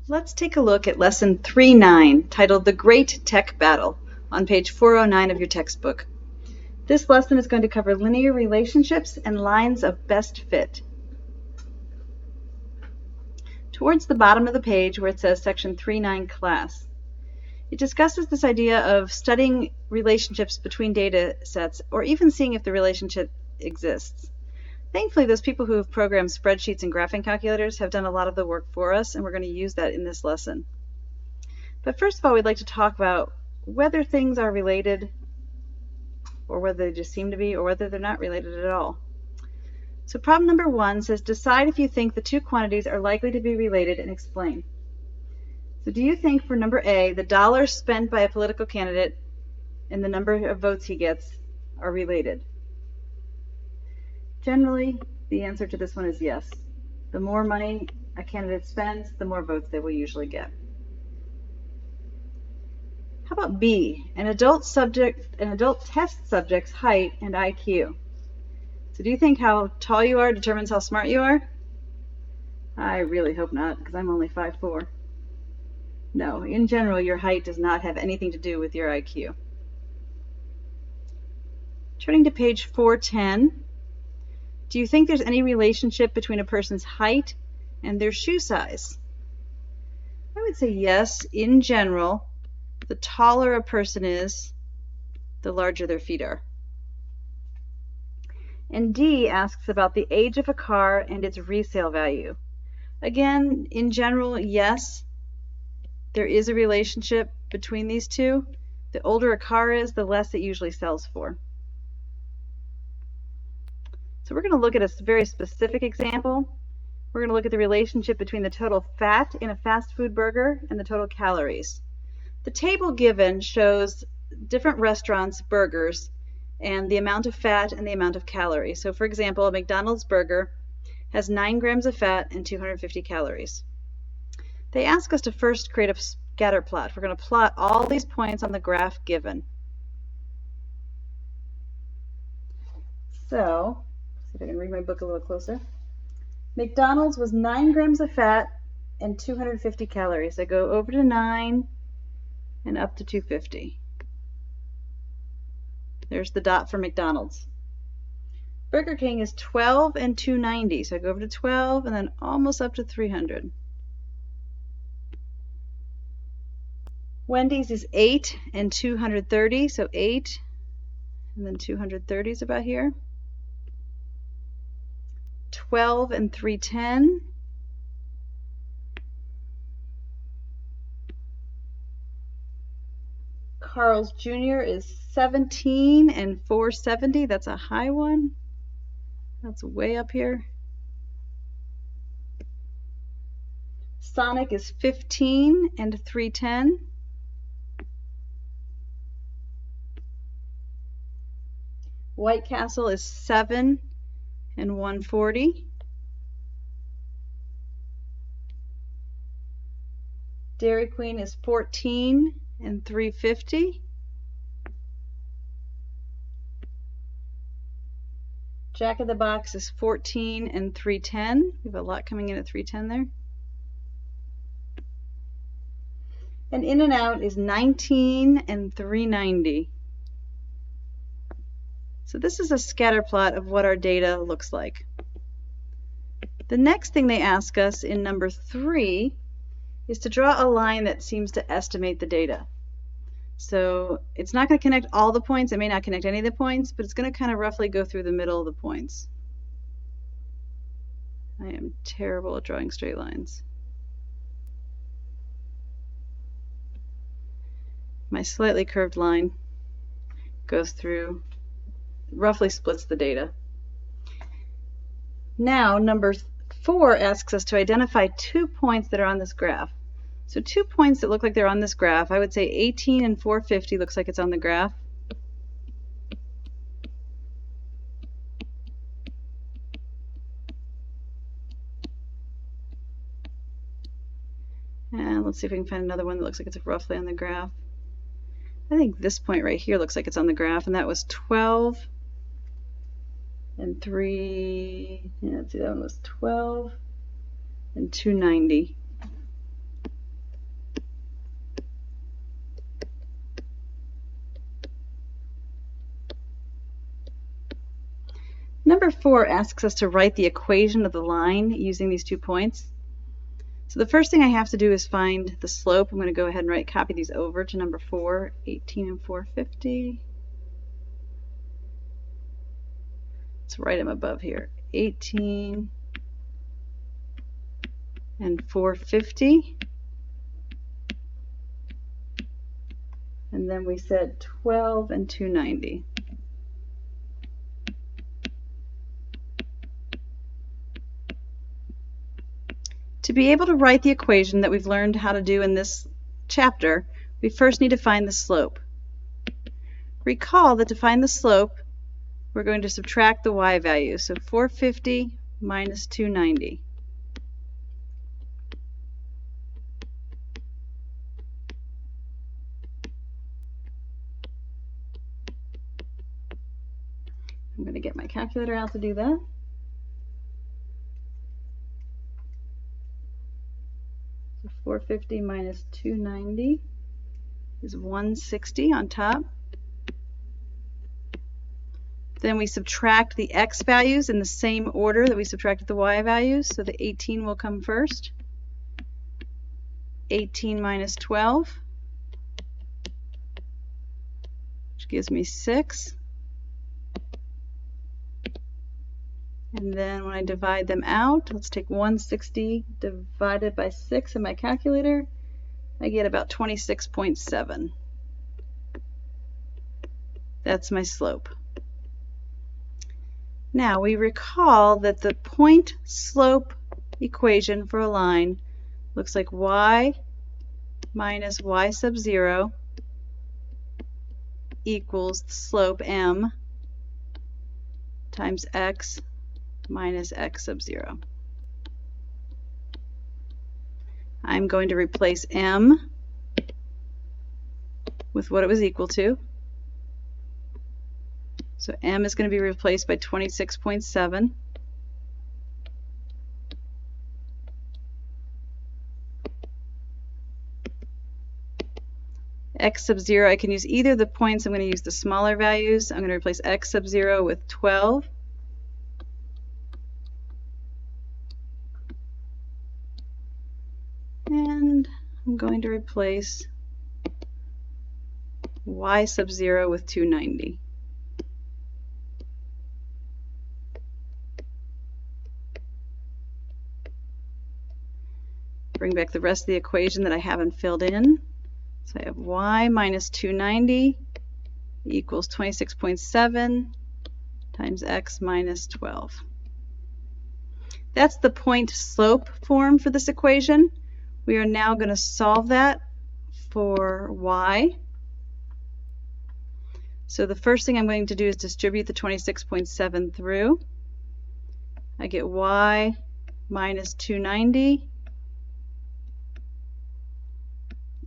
Let's take a look at Lesson 3.9, titled The Great Tech Battle, on page 409 of your textbook. This lesson is going to cover linear relationships and lines of best fit. Towards the bottom of the page where it says Section 3.9 Class, it discusses this idea of studying relationships between data sets or even seeing if the relationship exists. Thankfully, those people who have programmed spreadsheets and graphing calculators have done a lot of the work for us, and we're going to use that in this lesson. But first of all, we'd like to talk about whether things are related, or whether they just seem to be, or whether they're not related at all. So problem number 1 says, decide if you think the two quantities are likely to be related and explain. So do you think for number A, the dollars spent by a political candidate and the number of votes he gets are related? Generally, the answer to this one is yes. The more money a candidate spends, the more votes they will usually get. How about B, an adult test subject's height and IQ? So do you think how tall you are determines how smart you are? I really hope not, because I'm only 5'4". No, in general, your height does not have anything to do with your IQ. Turning to page 410, do you think there's any relationship between a person's height and their shoe size? I would say yes, in general. The taller a person is, the larger their feet are. And D asks about the age of a car and its resale value. Again, in general, yes, there is a relationship between these two. The older a car is, the less it usually sells for. So we're going to look at a very specific example. We're going to look at the relationship between the total fat in a fast food burger and the total calories. The table given shows different restaurants' burgers and the amount of fat and the amount of calories. So for example, a McDonald's burger has 9 grams of fat and 250 calories. They ask us to first create a scatter plot. We're going to plot all these points on the graph given. So, see if I can read my book a little closer. McDonald's was 9 grams of fat and 250 calories. I go over to 9 and up to 250. There's the dot for McDonald's. Burger King is 12 and 290. So I go over to 12 and then almost up to 300. Wendy's is 8 and 230. So 8 and then 230 is about here. 12 and 310. Carl's Jr. is 17 and 470. That's a high one. That's way up here. Sonic is 15 and 310. White Castle is 7 and 140. Dairy Queen is 14 and 350. Jack in the Box is 14 and 310. We have a lot coming in at 310 there. And In-N-Out is 19 and 390. So this is a scatter plot of what our data looks like. The next thing they ask us in number 3 is to draw a line that seems to estimate the data. So it's not going to connect all the points. It may not connect any of the points, but it's going to kind of roughly go through the middle of the points. I am terrible at drawing straight lines. My slightly curved line goes through, roughly splits the data. Now, number 4 asks us to identify 2 points that are on this graph. So 2 points that look like they're on this graph. I would say 18 and 450 looks like it's on the graph. And let's see if we can find another one that looks like it's roughly on the graph. I think this point right here looks like it's on the graph, and that was 12 and 3, yeah, let's see, that one was 12 and 290. Number 4 asks us to write the equation of the line using these 2 points. So the first thing I have to do is find the slope. I'm going to go ahead and copy these over to number 4, 18 and 450. Let's write them above here. 18 and 450. And then we said 12 and 290. To be able to write the equation that we've learned how to do in this chapter, we first need to find the slope. Recall that to find the slope, we're going to subtract the y value. So 450 minus 290. I'm going to get my calculator out to do that. So 450 minus 290 is 160 on top. Then we subtract the x values in the same order that we subtracted the y values. So the 18 will come first. 18 minus 12, which gives me 6. And then when I divide them out, let's take 160 divided by 6 in my calculator. I get about 26.7. That's my slope. Now we recall that the point slope equation for a line looks like y minus y sub 0 equals the slope m times x minus x sub 0. I'm going to replace m with what it was equal to. So m is going to be replaced by 26.7. X sub 0, I can use either of the points. I'm going to use the smaller values. I'm going to replace x sub 0 with 12. And I'm going to replace y sub 0 with 290. Bring back the rest of the equation that I haven't filled in. So I have y minus 290 equals 26.7 times x minus 12. That's the point slope form for this equation. We are now going to solve that for y. So the first thing I'm going to do is distribute the 26.7 through. I get y minus 290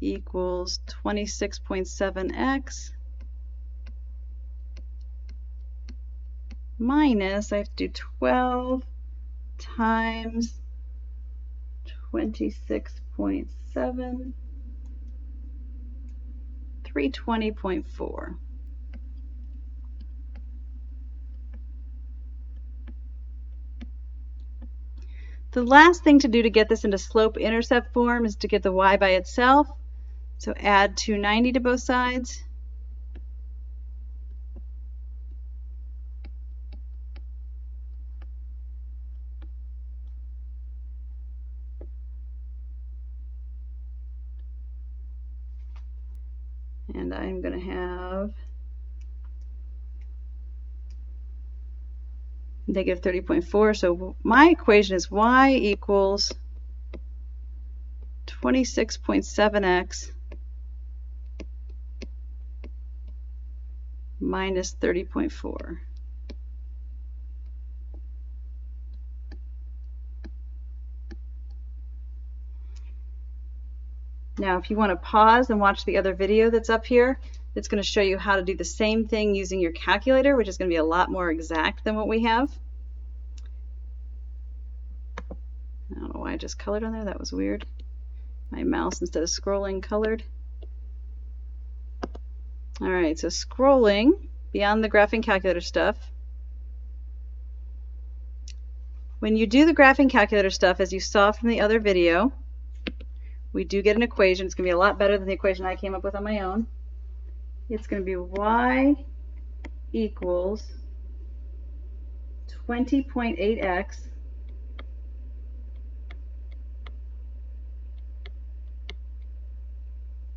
equals 26.7x minus, I have to do 12 times 26.7, 320.4. The last thing to do to get this into slope-intercept form is to get the y by itself. So add 290 to both sides. And I'm going to have negative 30.4. So my equation is y equals 26.7x minus 30.4. Now if you want to pause and watch the other video that's up here, it's going to show you how to do the same thing using your calculator, which is going to be a lot more exact than what we have. I don't know why I just colored on there, that was weird. My mouse, instead of scrolling, colored. Alright, so scrolling beyond the graphing calculator stuff, When you do the graphing calculator stuff, as you saw from the other video, we do get an equation. It's going to be a lot better than the equation I came up with on my own. It's going to be y equals 20.8x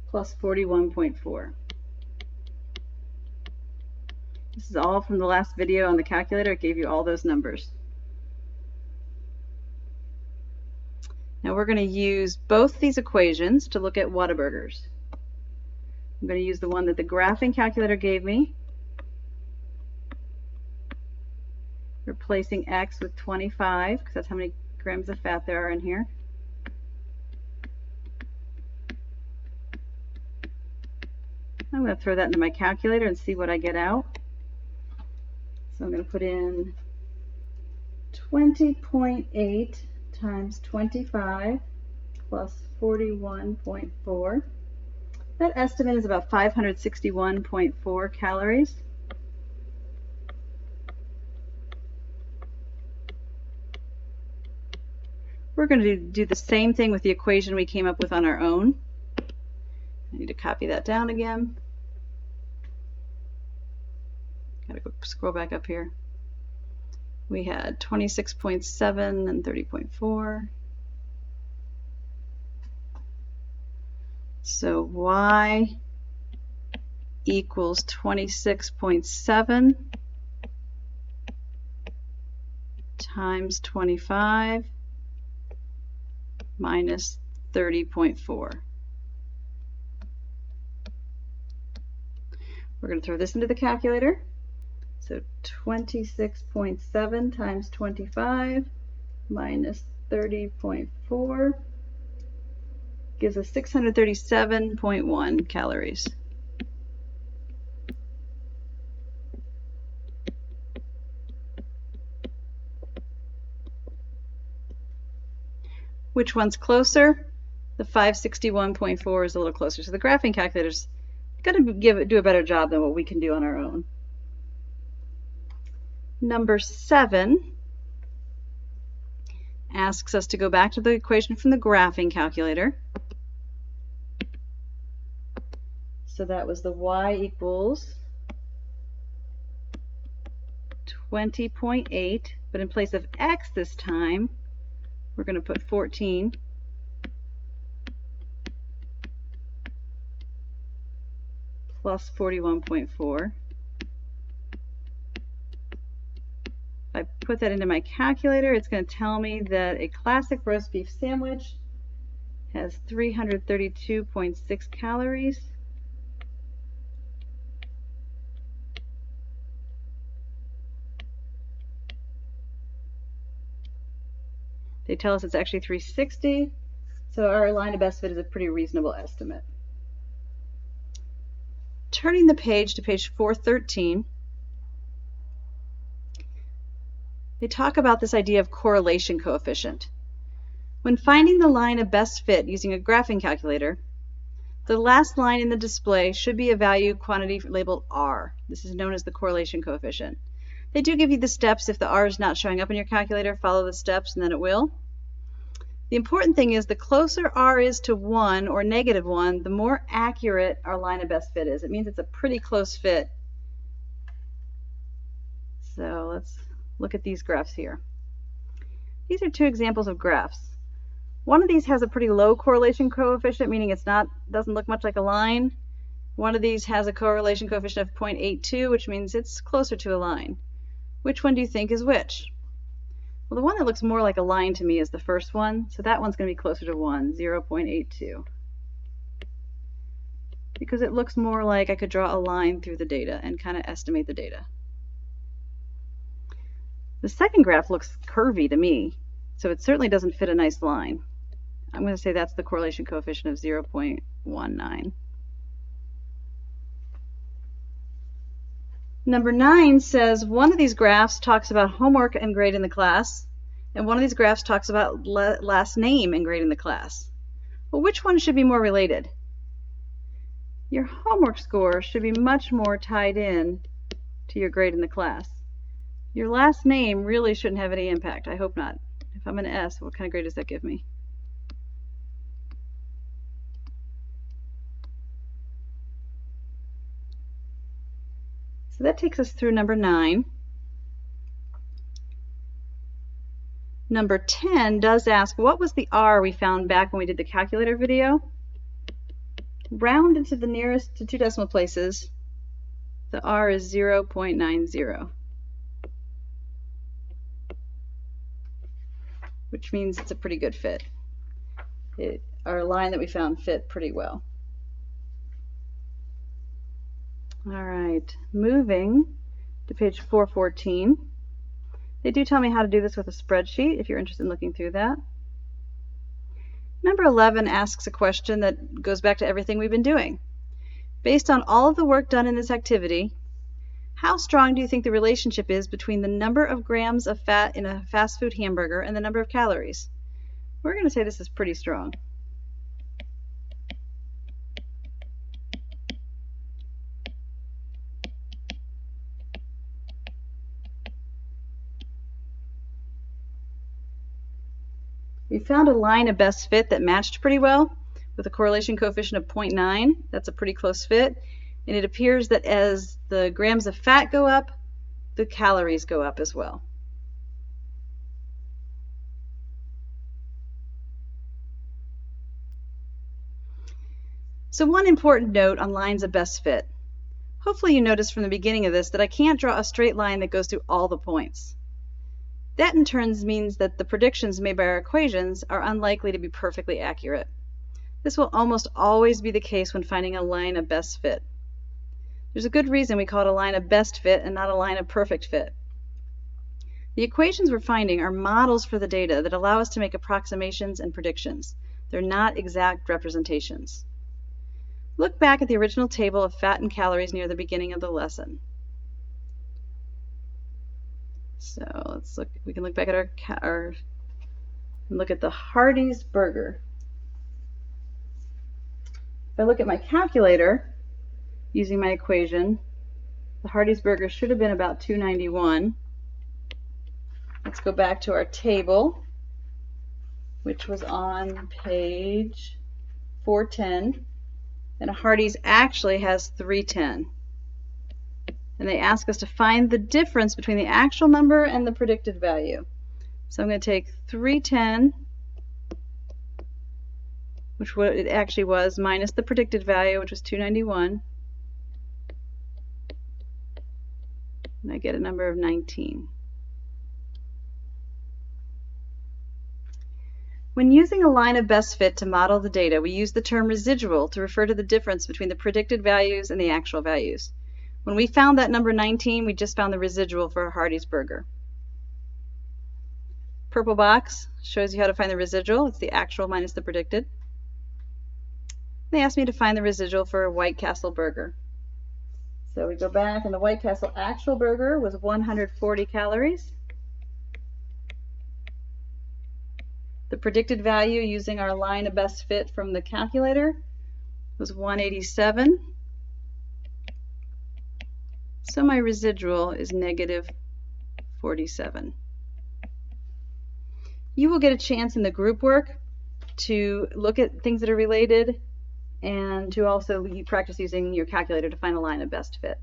plus 41.4. This is all from the last video on the calculator. It gave you all those numbers. Now we're going to use both these equations to look at Whataburgers. I'm going to use the one that the graphing calculator gave me, replacing x with 25, because that's how many grams of fat there are in here. I'm going to throw that into my calculator and see what I get out. So I'm going to put in 20.8 times 25 plus 41.4. That estimate is about 561.4 calories. We're going to do the same thing with the equation we came up with on our own. I need to copy that down again. Gotta go scroll back up here. We had 26.7 and 30.4. So y equals 26.7 times 25 minus 30.4. We're going to throw this into the calculator. So 26.7 times 25 minus 30.4 gives us 637.1 calories. Which one's closer? The 561.4 is a little closer. So the graphing calculator's going to do a better job than what we can do on our own. Number 7 asks us to go back to the equation from the graphing calculator. So that was the y equals 20.8, but in place of x this time, we're going to put 14 plus 41.4. If I put that into my calculator, it's going to tell me that a classic roast beef sandwich has 332.6 calories. They tell us it's actually 360, so our line of best fit is a pretty reasonable estimate. Turning the page to page 413, they talk about this idea of correlation coefficient. When finding the line of best fit using a graphing calculator, the last line in the display should be a value quantity labeled R. This is known as the correlation coefficient. They do give you the steps. If the R is not showing up in your calculator, follow the steps and then it will. The important thing is the closer R is to 1 or -1, the more accurate our line of best fit is. It means it's a pretty close fit. So let's look at these graphs here. These are two examples of graphs. One of these has a pretty low correlation coefficient, meaning doesn't look much like a line. One of these has a correlation coefficient of 0.82, which means it's closer to a line. Which one do you think is which? Well, the one that looks more like a line to me is the first one, so that one's going to be closer to 1, 0.82. Because it looks more like I could draw a line through the data and kind of estimate the data. The second graph looks curvy to me, so it certainly doesn't fit a nice line. I'm going to say that's the correlation coefficient of 0.19. Number 9 says one of these graphs talks about homework and grade in the class, and one of these graphs talks about last name and grade in the class. Well, which one should be more related? Your homework score should be much more tied in to your grade in the class. Your last name really shouldn't have any impact. I hope not. If I'm an S, what kind of grade does that give me? So that takes us through number 9. Number 10 does ask, what was the R we found back when we did the calculator video? Rounded to the nearest to 2 decimal places, the R is 0.90, which means it's a pretty good fit. Our line that we found fit pretty well. All right, moving to page 414. They do tell me how to do this with a spreadsheet if you're interested in looking through that. Number 11 asks a question that goes back to everything we've been doing. Based on all of the work done in this activity, how strong do you think the relationship is between the number of grams of fat in a fast food hamburger and the number of calories? We're going to say this is pretty strong. We found a line of best fit that matched pretty well with a correlation coefficient of 0.9. That's a pretty close fit. And it appears that as the grams of fat go up, the calories go up as well. So one important note on lines of best fit. Hopefully you noticed from the beginning of this that I can't draw a straight line that goes through all the points. That in turn means that the predictions made by our equations are unlikely to be perfectly accurate. This will almost always be the case when finding a line of best fit. There's a good reason we call it a line of best fit and not a line of perfect fit. The equations we're finding are models for the data that allow us to make approximations and predictions. They're not exact representations. Look back at the original table of fat and calories near the beginning of the lesson. So let's look. We can look back at our look at the Hardee's burger. If I look at my calculator using my equation, the Hardee's burger should have been about 291. Let's go back to our table, which was on page 410. And a Hardee's actually has 310. And they ask us to find the difference between the actual number and the predicted value. So I'm going to take 310, which what it actually was, minus the predicted value, which was 291. And I get a number of 19. When using a line of best fit to model the data, we use the term residual to refer to the difference between the predicted values and the actual values. When we found that number 19, we just found the residual for a Hardee's burger. Purple box shows you how to find the residual. It's the actual minus the predicted. They asked me to find the residual for a White Castle burger. So we go back, and the White Castle actual burger was 140 calories. The predicted value using our line of best fit from the calculator was 187. So my residual is negative 47. You will get a chance in the group work to look at things that are related and to also practice using your calculator to find a line of best fit.